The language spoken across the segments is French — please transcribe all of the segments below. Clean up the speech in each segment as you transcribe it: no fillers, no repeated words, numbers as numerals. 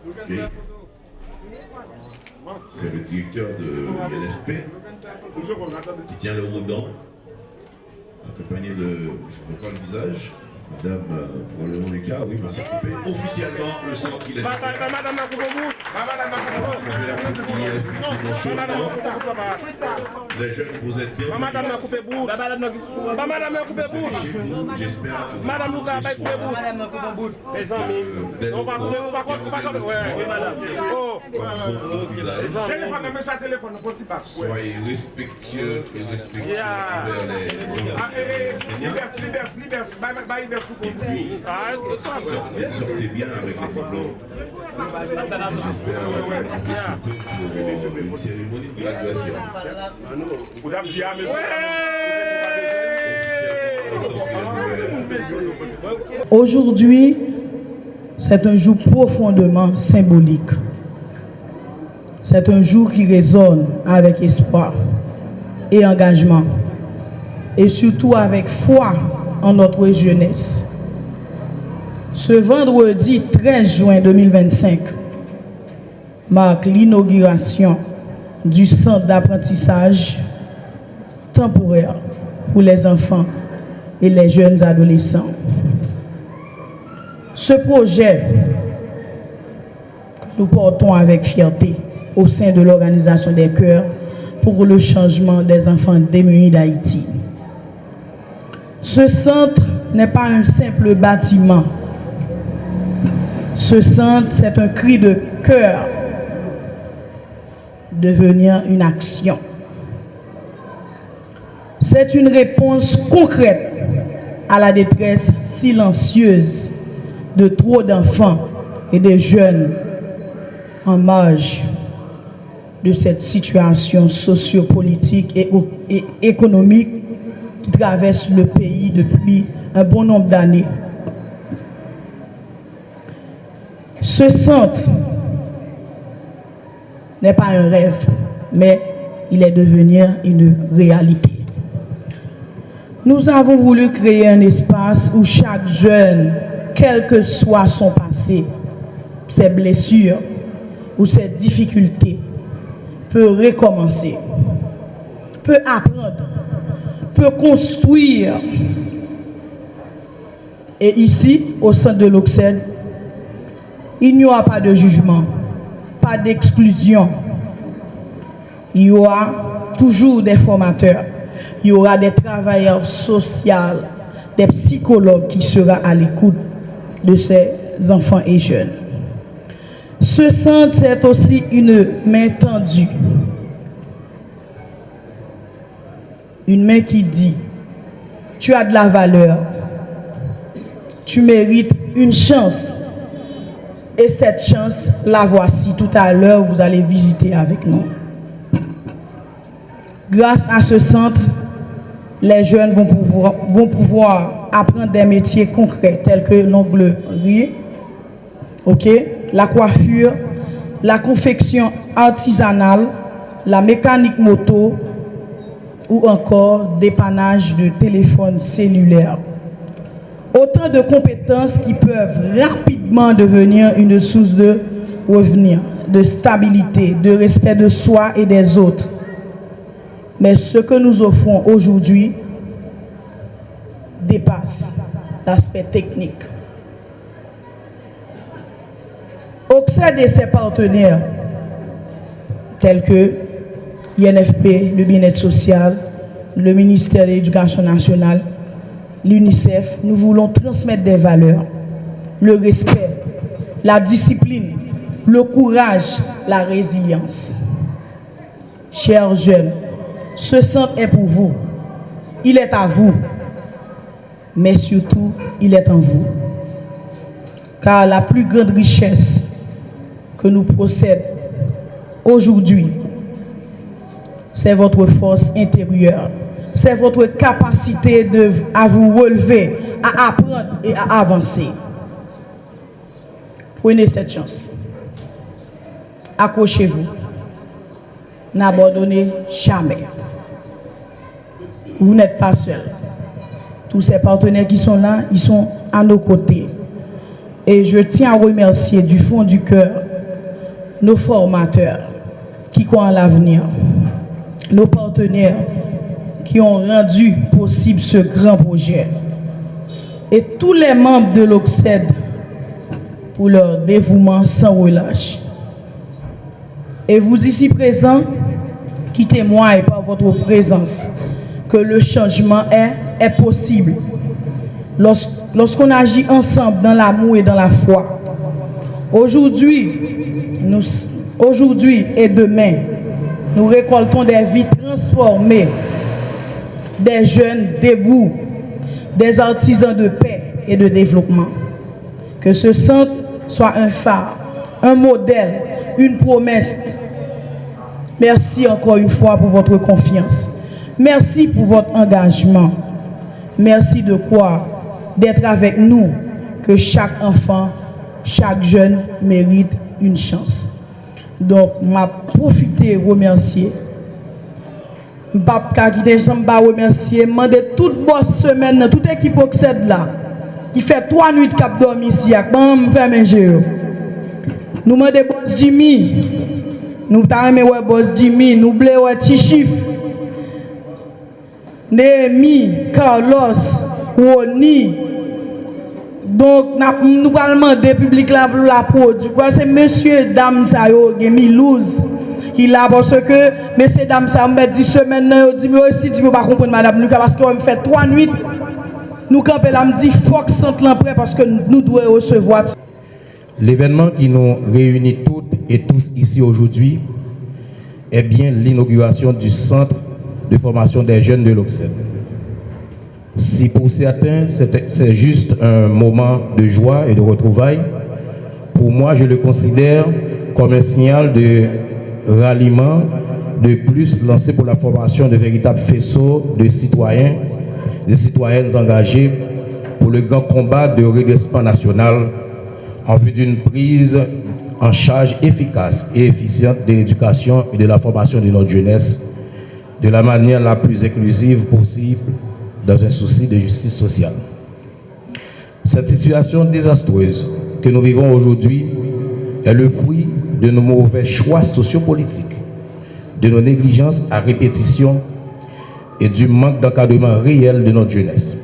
Ok. C'est le directeur de l'INFP qui tient le redon, accompagné de, je ne vois pas le visage, Madame, pour le nom du cas, oui, on s'est coupé officiellement le centre qu'il est. Les jeunes, vous êtes bien. J'espère que Madame soyez respectueux et respectueux envers les enseignants. Et puis, sortez bien avec les diplômes. J'espère que surtout pour une cérémonie de graduation. Aujourd'hui, c'est un jour profondément symbolique. C'est un jour qui résonne avec espoir et engagement, et surtout avec foi en notre jeunesse. Ce vendredi 13 juin 2025 marque l'inauguration du centre d'apprentissage temporaire pour les enfants et les jeunes adolescents. Ce projet que nous portons avec fierté au sein de l'Organisation des Cœurs pour le changement des enfants démunis d'Haïti. Ce centre n'est pas un simple bâtiment. Ce centre, c'est un cri de cœur devenir une action. C'est une réponse concrète à la détresse silencieuse de trop d'enfants et de jeunes en marge de cette situation sociopolitique et économique qui traverse le pays depuis un bon nombre d'années. Ce centre n'est pas un rêve, mais il est devenu une réalité. Nous avons voulu créer un espace où chaque jeune, quel que soit son passé, ses blessures ou ses difficultés, peut recommencer, peut apprendre, peut construire. Et ici, au centre de l'Occède, il n'y aura pas de jugement, pas d'exclusion. Il y aura toujours des formateurs, il y aura des travailleurs sociaux, des psychologues qui seront à l'écoute de ces enfants et jeunes. Ce centre, c'est aussi une main tendue. Une main qui dit, tu as de la valeur, tu mérites une chance. Et cette chance, la voici tout à l'heure, vous allez visiter avec nous. Grâce à ce centre, les jeunes vont pouvoir apprendre des métiers concrets tels que l'onglerie, la coiffure, la confection artisanale, la mécanique moto ou encore dépannage de téléphones cellulaires. Autant de compétences qui peuvent rapidement devenir une source de revenus, de stabilité, de respect de soi et des autres. Mais ce que nous offrons aujourd'hui dépasse l'aspect technique. Occède et ses partenaires, tels que l'INFP, le bien-être social, le ministère de l'Éducation nationale, l'UNICEF, nous voulons transmettre des valeurs, le respect, la discipline, le courage, la résilience. Chers jeunes, ce centre est pour vous, il est à vous, mais surtout, il est en vous. Car la plus grande richesse que nous possédons aujourd'hui, c'est votre force intérieure. C'est votre capacité à vous relever, à apprendre et à avancer. Prenez cette chance. Accrochez-vous. N'abandonnez jamais. Vous n'êtes pas seul. Tous ces partenaires qui sont là, ils sont à nos côtés. Et je tiens à remercier du fond du cœur nos formateurs qui croient en l'avenir, nos partenaires qui ont rendu possible ce grand projet et tous les membres de l'OCSED pour leur dévouement sans relâche. Et vous ici présents qui témoignent par votre présence que le changement est possible lorsqu'on agit ensemble dans l'amour et dans la foi. Aujourd'hui et demain, nous récoltons des vies transformées, des jeunes debout, des artisans de paix et de développement. Que ce centre soit un phare, un modèle, une promesse. Merci encore une fois pour votre confiance. Merci pour votre engagement. Merci de quoi d'être avec nous, que chaque enfant, chaque jeune mérite une chance. Donc, m'a profité remercier. M'pa quitter j'm'a remercier, demander toute bonne semaine, toute équipe OCSED là, qui fait 3 nuits de cap dormi ici, bon faire manger. Nous demandons boss Jimmy. Nous t'aimons ouais boss Jimmy, nous blé ouais Tichif. Némi, Carlos, Roni. Donc, nous parlons des publics là pour la produire. C'est monsieur, dame, ça yo, Milouz, qui là parce que, messieurs, dames, ça me dit semaine, ils disent, mais aussi, je ne pas comprendre, madame Lucas, parce qu'on me fait 3 nuits. Nous, quand elle me dit, faut que ça prêt parce que nous devons recevoir. L'événement qui nous réunit toutes et tous ici aujourd'hui est bien l'inauguration du centre de formation des jeunes de l'OCSED. Si pour certains, c'est juste un moment de joie et de retrouvailles, pour moi, je le considère comme un signal de ralliement de plus lancé pour la formation de véritables faisceaux de citoyens, de citoyennes engagées pour le grand combat de redressement national en vue d'une prise en charge efficace et efficiente de l'éducation et de la formation de notre jeunesse de la manière la plus inclusive possible dans un souci de justice sociale. Cette situation désastreuse que nous vivons aujourd'hui est le fruit de nos mauvais choix sociopolitiques, de nos négligences à répétition et du manque d'encadrement réel de notre jeunesse.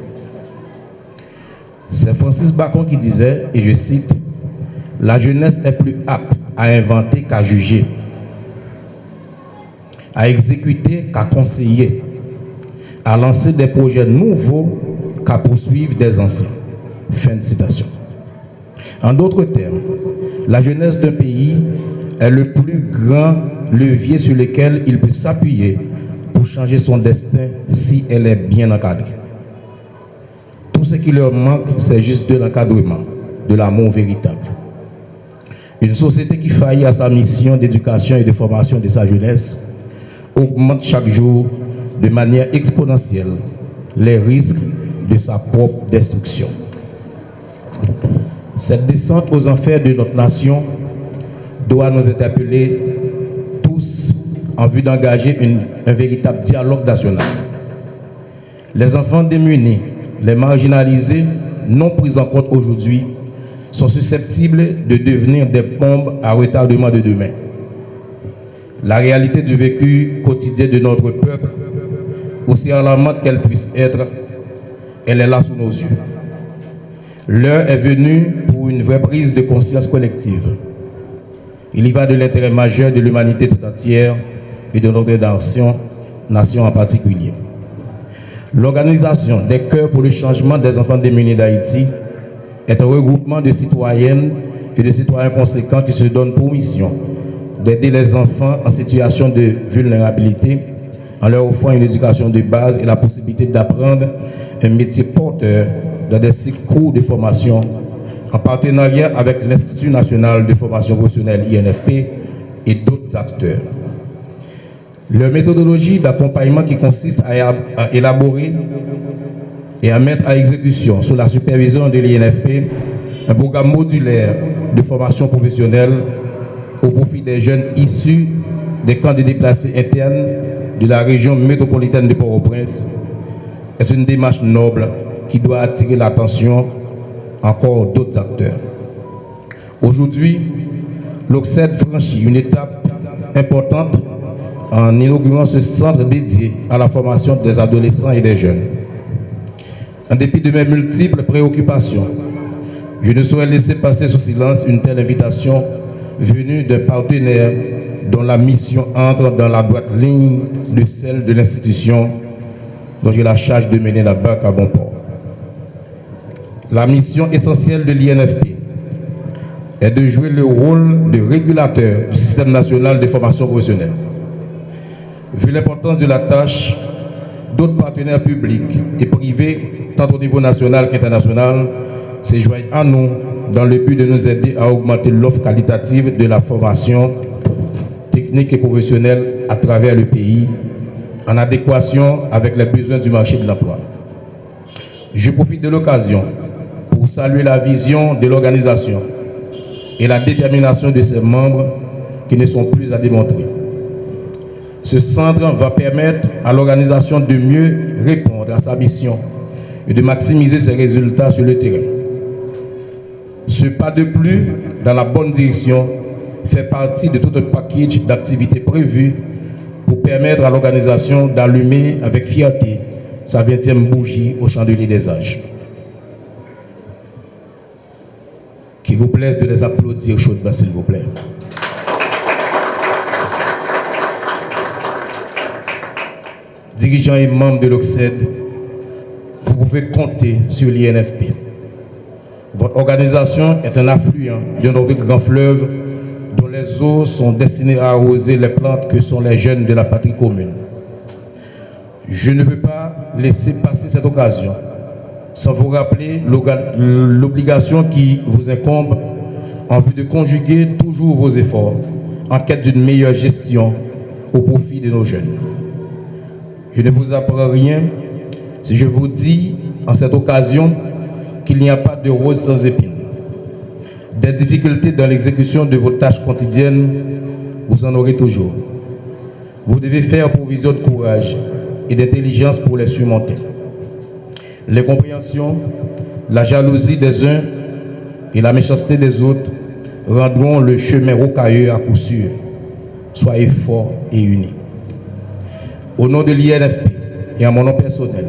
C'est Francis Bacon qui disait, et je cite, « La jeunesse est plus apte à inventer qu'à juger, à exécuter qu'à conseiller, à lancer des projets nouveaux qu'à poursuivre des anciens. » Fin de citation. En d'autres termes, la jeunesse d'un pays est le plus grand levier sur lequel il peut s'appuyer pour changer son destin si elle est bien encadrée. Tout ce qui leur manque, c'est juste de l'encadrement, de l'amour véritable. Une société qui faillit à sa mission d'éducation et de formation de sa jeunesse augmente chaque jour de manière exponentielle les risques de sa propre destruction. Cette descente aux enfers de notre nation doit nous interpeller tous en vue d'engager un véritable dialogue national. Les enfants démunis, les marginalisés, non pris en compte aujourd'hui, sont susceptibles de devenir des bombes à retardement de demain. La réalité du vécu quotidien de notre peuple, aussi alarmante qu'elle puisse être, elle est là sous nos yeux. L'heure est venue pour une vraie prise de conscience collective. Il y va de l'intérêt majeur de l'humanité tout entière et de notre nation en particulier. L'organisation des Cœurs pour le changement des enfants démunis d'Haïti est un regroupement de citoyennes et de citoyens conséquents qui se donnent pour mission d'aider les enfants en situation de vulnérabilité en leur offrant une éducation de base et la possibilité d'apprendre un métier porteur dans des cycles courts de formation en partenariat avec l'Institut national de formation professionnelle INFP et d'autres acteurs. Leur méthodologie d'accompagnement qui consiste à élaborer et à mettre à exécution sous la supervision de l'INFP un programme modulaire de formation professionnelle au profit des jeunes issus des camps de déplacés internes de la région métropolitaine de Port-au-Prince est une démarche noble qui doit attirer l'attention encore d'autres acteurs. Aujourd'hui, l'OCSED franchit une étape importante en inaugurant ce centre dédié à la formation des adolescents et des jeunes. En dépit de mes multiples préoccupations, je ne saurais laisser passer sous silence une telle invitation venue d'un partenaire dont la mission entre dans la droite ligne de celle de l'institution dont j'ai la charge de mener la barque à bon port. La mission essentielle de l'INFP est de jouer le rôle de régulateur du système national de formation professionnelle. Vu l'importance de la tâche, d'autres partenaires publics et privés, tant au niveau national qu'international, se joignent à nous dans le but de nous aider à augmenter l'offre qualitative de la formation technique et professionnelle à travers le pays, en adéquation avec les besoins du marché de l'emploi. Je profite de l'occasion pour saluer la vision de l'organisation et la détermination de ses membres qui ne sont plus à démontrer. Ce centre va permettre à l'organisation de mieux répondre à sa mission et de maximiser ses résultats sur le terrain. Ce pas de plus dans la bonne direction fait partie de tout un package d'activités prévues pour permettre à l'organisation d'allumer avec fierté sa 20e bougie au chandelier des âges. Qu'il vous plaise de les applaudir chaudement, s'il vous plaît. Dirigeants et membres de l'OCSED, vous pouvez compter sur l'INFP. Votre organisation est un affluent de notre grand fleuve dont les eaux sont destinées à arroser les plantes que sont les jeunes de la patrie commune. Je ne peux pas laisser passer cette occasion sans vous rappeler l'obligation qui vous incombe en vue de conjuguer toujours vos efforts en quête d'une meilleure gestion au profit de nos jeunes. Je ne vous apprends rien si je vous dis en cette occasion qu'il n'y a pas de rose sans épines. Des difficultés dans l'exécution de vos tâches quotidiennes, vous en aurez toujours. Vous devez faire provision de courage et d'intelligence pour les surmonter. L'incompréhension, la jalousie des uns et la méchanceté des autres rendront le chemin rocailleux à coup sûr. Soyez forts et unis. Au nom de l'INFP et en mon nom personnel,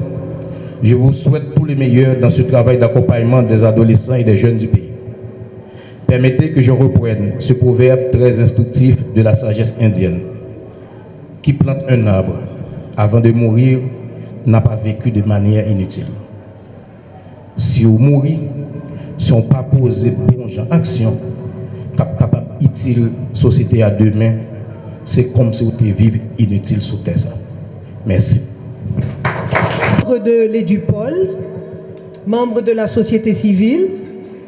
je vous souhaite tout le meilleur dans ce travail d'accompagnement des adolescents et des jeunes du pays. Permettez que je reprenne ce proverbe très instructif de la sagesse indienne. Qui plante un arbre avant de mourir n'a pas vécu de manière inutile. Si vous mourrez, si on pas posé bon genre action, capable utile société à demain, c'est comme si vous étiez vivre inutile sous terre. Merci. Membre de l'Édupol, membre de la société civile,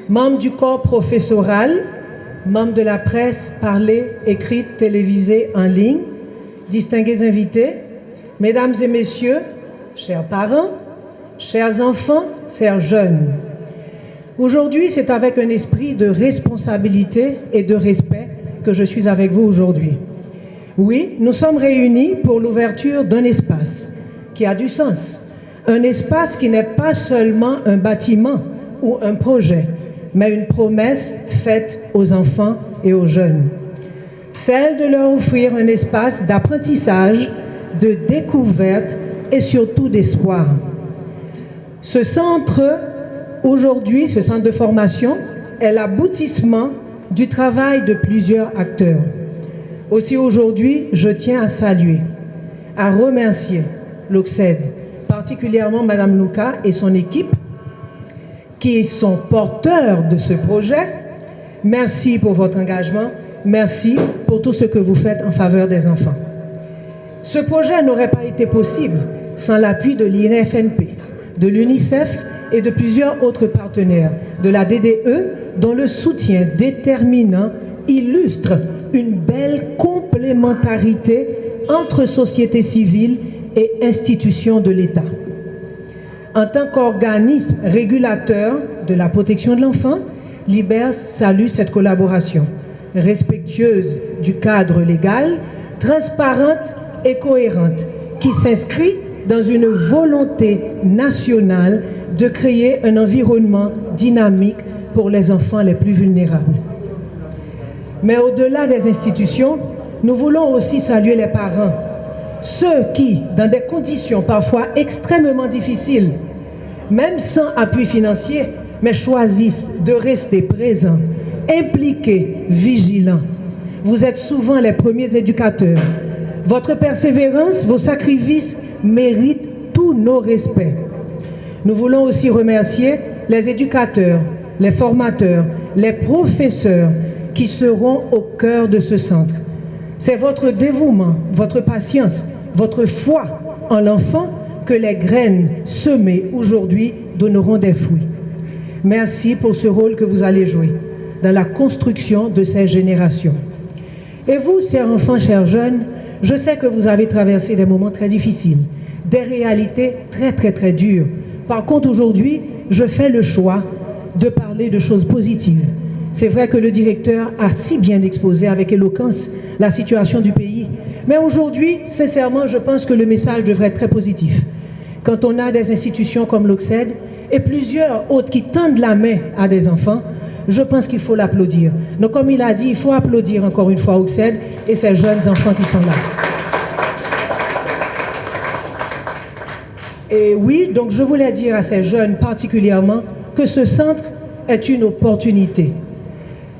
membre du corps professoral, membre de la presse parlée, écrite, télévisée, en ligne, distingués invités, mesdames et messieurs, chers parents, chers enfants, chers jeunes. Aujourd'hui, c'est avec un esprit de responsabilité et de respect que je suis avec vous aujourd'hui. Oui, nous sommes réunis pour l'ouverture d'un espace qui a du sens. Un espace qui n'est pas seulement un bâtiment ou un projet, mais une promesse faite aux enfants et aux jeunes. Celle de leur offrir un espace d'apprentissage, de découverte et surtout d'espoir. Ce centre, aujourd'hui, ce centre de formation, est l'aboutissement du travail de plusieurs acteurs. Aussi aujourd'hui, je tiens à saluer, à remercier l'OCSED, particulièrement Mme Louka et son équipe, qui sont porteurs de ce projet. Merci pour votre engagement, merci pour tout ce que vous faites en faveur des enfants. Ce projet n'aurait pas été possible sans l'appui de l'INFNP, de l'UNICEF et de plusieurs autres partenaires, de la DDE, dont le soutien déterminant illustre une belle complémentarité entre société civile et institutions de l'État. En tant qu'organisme régulateur de la protection de l'enfant, l'IBERS salue cette collaboration, respectueuse du cadre légal, transparente et cohérente, qui s'inscrit dans une volonté nationale de créer un environnement dynamique pour les enfants les plus vulnérables. Mais au-delà des institutions, nous voulons aussi saluer les parents, ceux qui, dans des conditions parfois extrêmement difficiles, même sans appui financier, mais choisissent de rester présents, impliqués, vigilants. Vous êtes souvent les premiers éducateurs. Votre persévérance, vos sacrifices méritent tous nos respects. Nous voulons aussi remercier les éducateurs, les formateurs, les professeurs qui seront au cœur de ce centre. C'est votre dévouement, votre patience, votre foi en l'enfant que les graines semées aujourd'hui donneront des fruits. Merci pour ce rôle que vous allez jouer dans la construction de ces générations. Et vous, chers enfants, chers jeunes, je sais que vous avez traversé des moments très difficiles, des réalités très dures. Par contre, aujourd'hui, je fais le choix de parler de choses positives. C'est vrai que le directeur a si bien exposé avec éloquence la situation du pays. Mais aujourd'hui, sincèrement, je pense que le message devrait être très positif. Quand on a des institutions comme l'OCSED et plusieurs autres qui tendent la main à des enfants, je pense qu'il faut l'applaudir. Donc, comme il a dit, il faut applaudir encore une fois l'OCSED et ces jeunes enfants qui sont là. Et oui, donc je voulais dire à ces jeunes particulièrement que ce centre est une opportunité.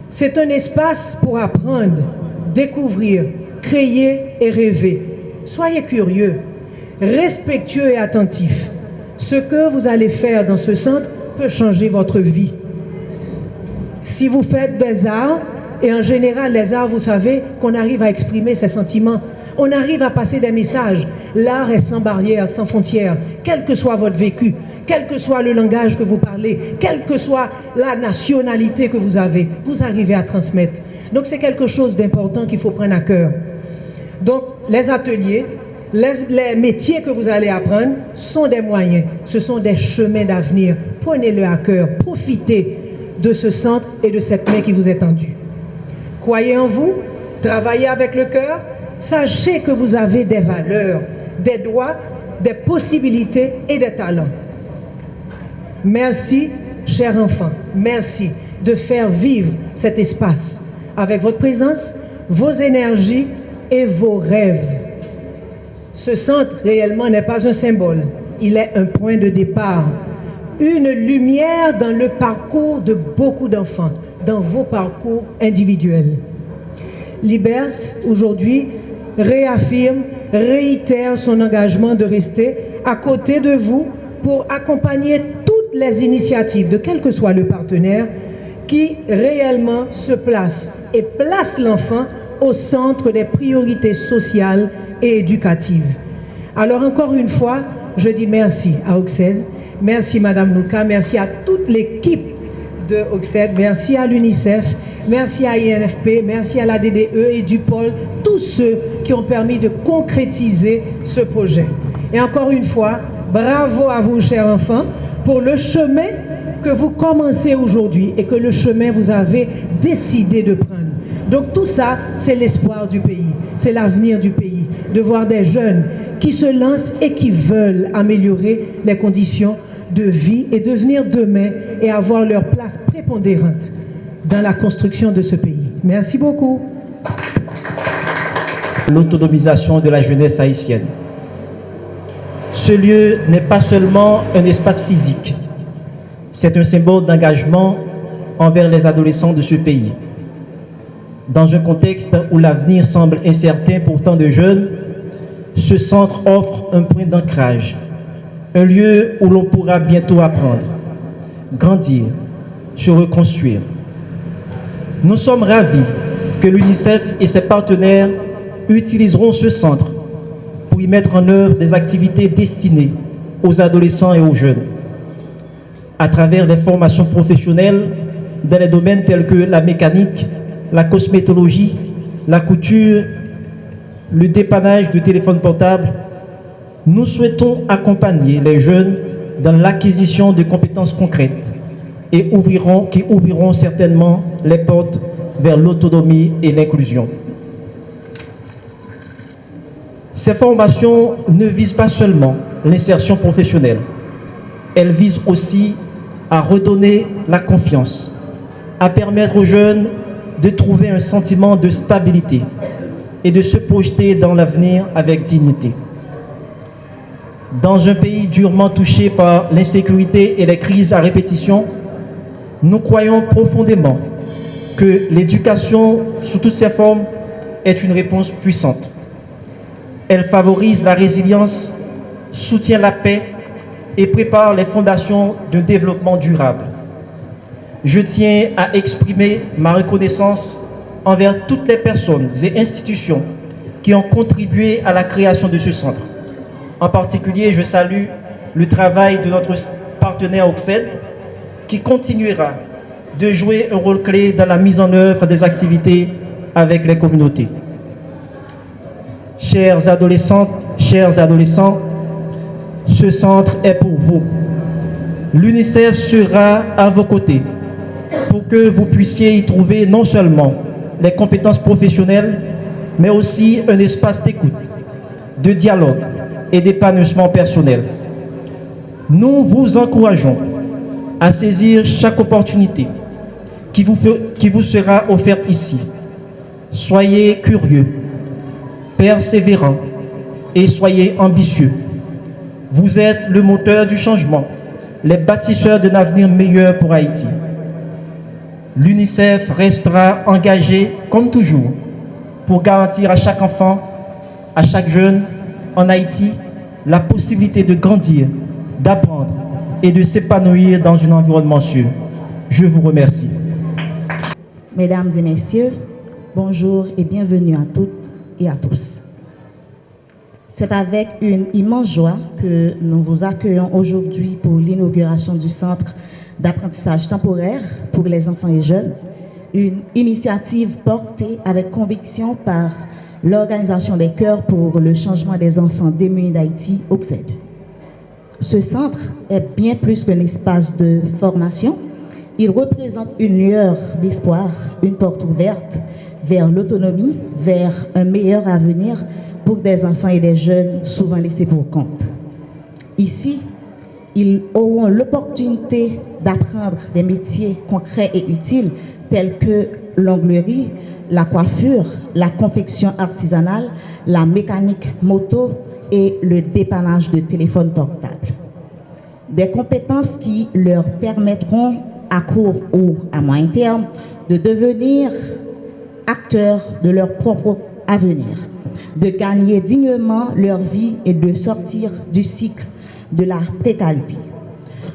C'est un espace pour apprendre, découvrir, créer et rêver. Soyez curieux, respectueux et attentifs. Ce que vous allez faire dans ce centre peut changer votre vie. Si vous faites des arts, et en général les arts, vous savez qu'on arrive à exprimer ses sentiments, on arrive à passer des messages. L'art est sans barrière, sans frontières, quel que soit votre vécu, quel que soit le langage que vous parlez, quelle que soit la nationalité que vous avez, vous arrivez à transmettre. Donc c'est quelque chose d'important qu'il faut prendre à cœur. Donc les ateliers, les métiers que vous allez apprendre sont des moyens, ce sont des chemins d'avenir. Prenez-le à cœur, profitez de ce centre et de cette main qui vous est tendue. Croyez en vous, travaillez avec le cœur, sachez que vous avez des valeurs, des droits, des possibilités et des talents. Merci, chers enfants, merci de faire vivre cet espace avec votre présence, vos énergies et vos rêves. Ce centre réellement n'est pas un symbole, il est un point de départ, une lumière dans le parcours de beaucoup d'enfants, dans vos parcours individuels. Libers, aujourd'hui, réaffirme, réitère son engagement de rester à côté de vous pour accompagner toutes les initiatives, de quel que soit le partenaire, qui réellement se place et place l'enfant au centre des priorités sociales et éducatives. Alors encore une fois, je dis merci à OCSED, merci Madame Louka, merci à toute l'équipe de OCSED, merci à l'UNICEF, merci à INFP, merci à la DDE et du pôle, tous ceux qui ont permis de concrétiser ce projet. Et encore une fois, bravo à vous, chers enfants, pour le chemin que vous commencez aujourd'hui et que le chemin vous avez décidé de prendre. Donc tout ça, c'est l'espoir du pays, c'est l'avenir du pays, de voir des jeunes qui se lancent et qui veulent améliorer les conditions de vie et devenir demain et avoir leur place prépondérante dans la construction de ce pays. Merci beaucoup. L'autonomisation de la jeunesse haïtienne. Ce lieu n'est pas seulement un espace physique, c'est un symbole d'engagement envers les adolescents de ce pays. Dans un contexte où l'avenir semble incertain pour tant de jeunes, ce centre offre un point d'ancrage, un lieu où l'on pourra bientôt apprendre, grandir, se reconstruire. Nous sommes ravis que l'UNICEF et ses partenaires utiliseront ce centre pour y mettre en œuvre des activités destinées aux adolescents et aux jeunes, à travers des formations professionnelles dans les domaines tels que la mécanique, la cosmétologie, la couture, le dépannage du téléphone portable. Nous souhaitons accompagner les jeunes dans l'acquisition de compétences concrètes et qui ouvriront certainement les portes vers l'autonomie et l'inclusion. Ces formations ne visent pas seulement l'insertion professionnelle, elles visent aussi à redonner la confiance, à permettre aux jeunes de trouver un sentiment de stabilité et de se projeter dans l'avenir avec dignité. Dans un pays durement touché par l'insécurité et les crises à répétition, nous croyons profondément que l'éducation sous toutes ses formes est une réponse puissante. Elle favorise la résilience, soutient la paix et prépare les fondations d'un développement durable. Je tiens à exprimer ma reconnaissance envers toutes les personnes et institutions qui ont contribué à la création de ce centre. En particulier, je salue le travail de notre partenaire OCSED qui continuera de jouer un rôle clé dans la mise en œuvre des activités avec les communautés. Chères adolescentes, chers adolescents, ce centre est pour vous. L'UNICEF sera à vos côtés pour que vous puissiez y trouver non seulement les compétences professionnelles, mais aussi un espace d'écoute, de dialogue et d'épanouissement personnel. Nous vous encourageons à saisir chaque opportunité qui vous sera offerte ici. Soyez curieux, persévérants et soyez ambitieux. Vous êtes le moteur du changement, les bâtisseurs d'un avenir meilleur pour Haïti. L'UNICEF restera engagé, comme toujours, pour garantir à chaque enfant, à chaque jeune en Haïti, la possibilité de grandir, d'apprendre et de s'épanouir dans un environnement sûr. Je vous remercie. Mesdames et messieurs, bonjour et bienvenue à toutes et à tous. C'est avec une immense joie que nous vous accueillons aujourd'hui pour l'inauguration du Centre d'apprentissage temporaire pour les enfants et jeunes, une initiative portée avec conviction par l'Organisation des Cœurs pour le changement des enfants démunis d'Haïti, OCSED. Ce centre est bien plus qu'un espace de formation. Il représente une lueur d'espoir, une porte ouverte vers l'autonomie, vers un meilleur avenir pour des enfants et des jeunes souvent laissés pour compte. Ici, ils auront l'opportunité d'apprendre des métiers concrets et utiles tels que l'onglerie, la coiffure, la confection artisanale, la mécanique moto et le dépannage de téléphones portables. Des compétences qui leur permettront à court ou à moyen terme de devenir acteurs de leur propre avenir, de gagner dignement leur vie et de sortir du cycle de la précarité.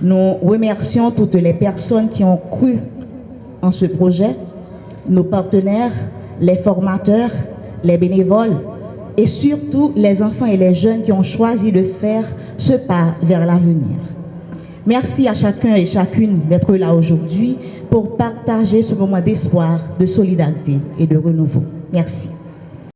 Nous remercions toutes les personnes qui ont cru en ce projet, nos partenaires, les formateurs, les bénévoles et surtout les enfants et les jeunes qui ont choisi de faire ce pas vers l'avenir. Merci à chacun et chacune d'être là aujourd'hui pour partager ce moment d'espoir, de solidarité et de renouveau. Merci.